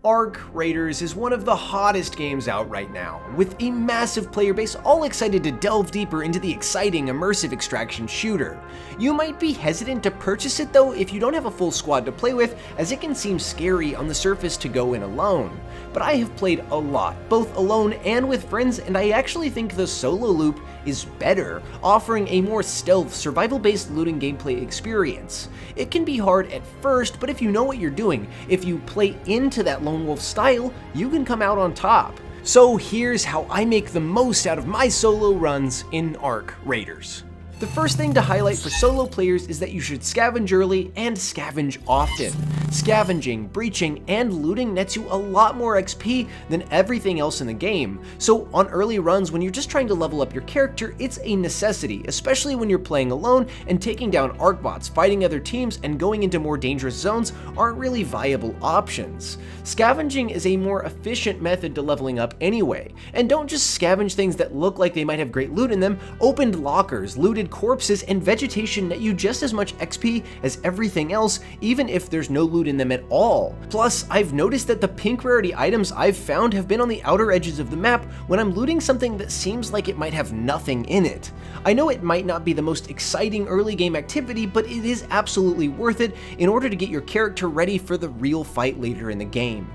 Ark Raiders is one of the hottest games out right now, with a massive player base all excited to delve deeper into the exciting immersive extraction shooter. You might be hesitant to purchase it though if you don't have a full squad to play with, as it can seem scary on the surface to go in alone. But I have played a lot, both alone and with friends, and I actually think the solo loop is better, offering a more stealth, survival-based looting gameplay experience. It can be hard at first, but if you know what you're doing, if you play into that lone wolf style, you can come out on top. So here's how I make the most out of my solo runs in Ark Raiders. The first thing to highlight for solo players is that you should scavenge early and scavenge often. Scavenging, breaching, and looting nets you a lot more XP than everything else in the game, so on early runs when you're just trying to level up your character, it's a necessity, especially when you're playing alone and taking down Ark bots, fighting other teams, and going into more dangerous zones aren't really viable options. Scavenging is a more efficient method to leveling up anyway, and don't just scavenge things that look like they might have great loot in them. Opened lockers, looted corpses, and vegetation net you just as much XP as everything else, even if there's no loot in them at all. Plus, I've noticed that the pink rarity items I've found have been on the outer edges of the map when I'm looting something that seems like it might have nothing in it. I know it might not be the most exciting early game activity, but it is absolutely worth it in order to get your character ready for the real fight later in the game.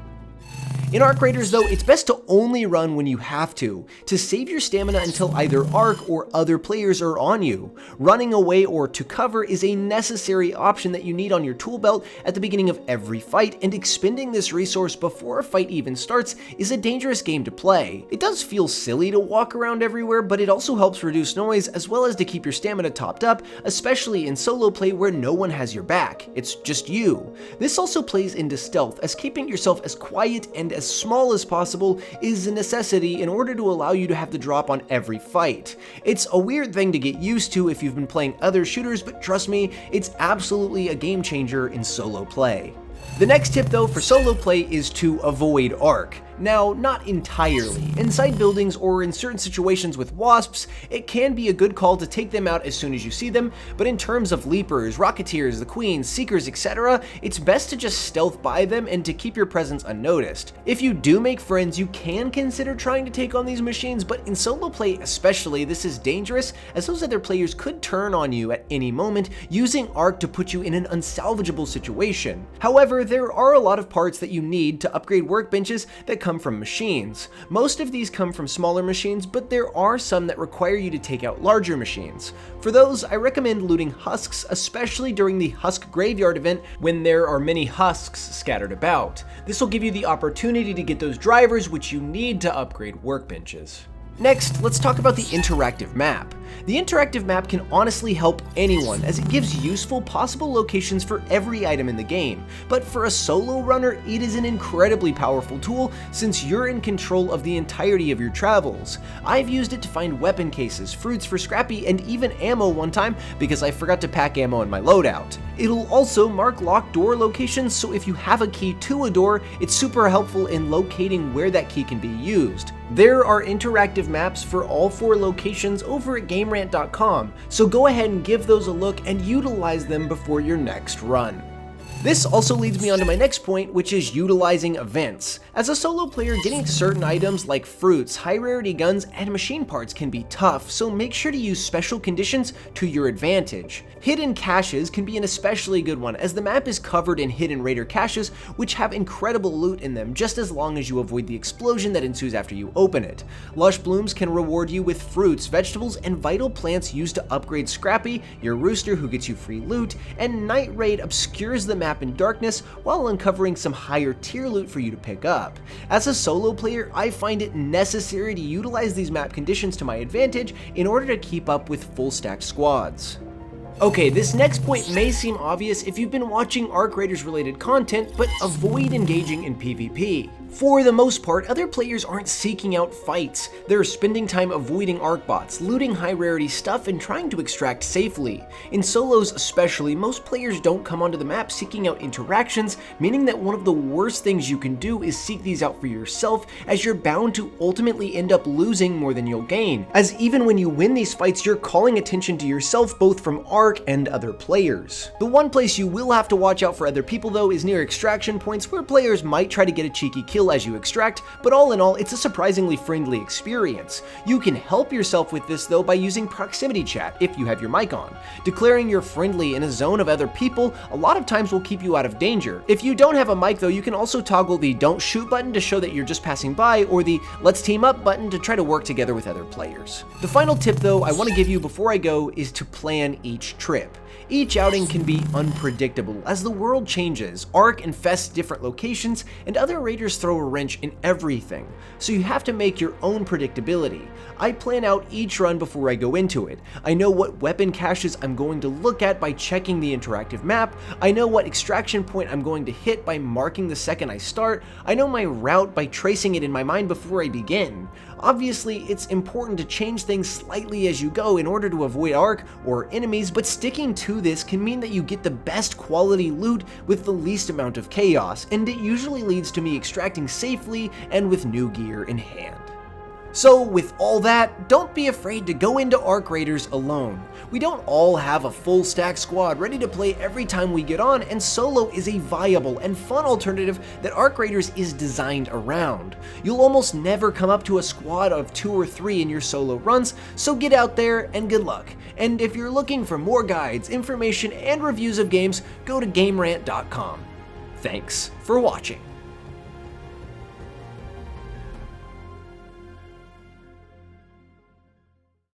In Ark Raiders though, it's best to only run when you have to save your stamina until either Ark or other players are on you. Running away or to cover is a necessary option that you need on your tool belt at the beginning of every fight, and expending this resource before a fight even starts is a dangerous game to play. It does feel silly to walk around everywhere, but it also helps reduce noise as well as to keep your stamina topped up, especially in solo play where no one has your back, it's just you. This also plays into stealth, as keeping yourself as quiet and as small as possible is a necessity in order to allow you to have the drop on every fight. It's a weird thing to get used to if you've been playing other shooters, but trust me, it's absolutely a game changer in solo play. The next tip though for solo play is to avoid Ark. Now, not entirely. Inside buildings or in certain situations with wasps, it can be a good call to take them out as soon as you see them, but in terms of leapers, rocketeers, the queens, seekers, etc., it's best to just stealth by them and to keep your presence unnoticed. If you do make friends, you can consider trying to take on these machines, but in solo play especially, this is dangerous as those other players could turn on you at any moment, using Ark to put you in an unsalvageable situation. However, there are a lot of parts that you need to upgrade workbenches that come from machines. Most of these come from smaller machines, but there are some that require you to take out larger machines. For those, I recommend looting husks, especially during the Husk Graveyard event when there are many husks scattered about. This will give you the opportunity to get those drivers which you need to upgrade workbenches. Next, let's talk about the interactive map. The interactive map can honestly help anyone, as it gives useful possible locations for every item in the game, but for a solo runner, it is an incredibly powerful tool since you're in control of the entirety of your travels. I've used it to find weapon cases, fruits for Scrappy, and even ammo one time because I forgot to pack ammo in my loadout. It'll also mark locked door locations, so if you have a key to a door, it's super helpful in locating where that key can be used. There are interactive maps for all 4 locations over at GameRant.com, so go ahead and give those a look and utilize them before your next run. This also leads me on to my next point, which is utilizing events. As a solo player, getting certain items like fruits, high rarity guns, and machine parts can be tough, so make sure to use special conditions to your advantage. Hidden caches can be an especially good one, as the map is covered in hidden raider caches, which have incredible loot in them just as long as you avoid the explosion that ensues after you open it. Lush blooms can reward you with fruits, vegetables, and vital plants used to upgrade Scrappy, your rooster who gets you free loot, and Night Raid obscures the map in darkness while uncovering some higher tier loot for you to pick up. As a solo player, I find it necessary to utilize these map conditions to my advantage in order to keep up with full stacked squads. Okay, this next point may seem obvious if you've been watching Ark Raiders related content, but avoid engaging in PvP. For the most part, other players aren't seeking out fights. They're spending time avoiding arc bots, looting high rarity stuff, and trying to extract safely. In solos especially, most players don't come onto the map seeking out interactions, meaning that one of the worst things you can do is seek these out for yourself, as you're bound to ultimately end up losing more than you'll gain, as even when you win these fights, you're calling attention to yourself both from arc and other players. The one place you will have to watch out for other people though is near extraction points, where players might try to get a cheeky kill as you extract, but all in all, it's a surprisingly friendly experience. You can help yourself with this though by using proximity chat if you have your mic on. Declaring you're friendly in a zone of other people a lot of times will keep you out of danger. If you don't have a mic though, you can also toggle the don't shoot button to show that you're just passing by, or the let's team up button to try to work together with other players. The final tip though I want to give you before I go is to plan each trip. Each outing can be unpredictable as the world changes, Ark infests different locations, and other raiders throw a wrench in everything, so you have to make your own predictability. I plan out each run before I go into it. I know what weapon caches I'm going to look at by checking the interactive map, I know what extraction point I'm going to hit by marking the second I start, I know my route by tracing it in my mind before I begin. Obviously, it's important to change things slightly as you go in order to avoid Ark or enemies, but sticking to this can mean that you get the best quality loot with the least amount of chaos, and it usually leads to me extracting safely and with new gear in hand. So with all that, don't be afraid to go into Ark Raiders alone. We don't all have a full stack squad ready to play every time we get on, and solo is a viable and fun alternative that Ark Raiders is designed around. You'll almost never come up to a squad of 2 or 3 in your solo runs, so get out there and good luck. And if you're looking for more guides, information, and reviews of games, go to GameRant.com. Thanks for watching.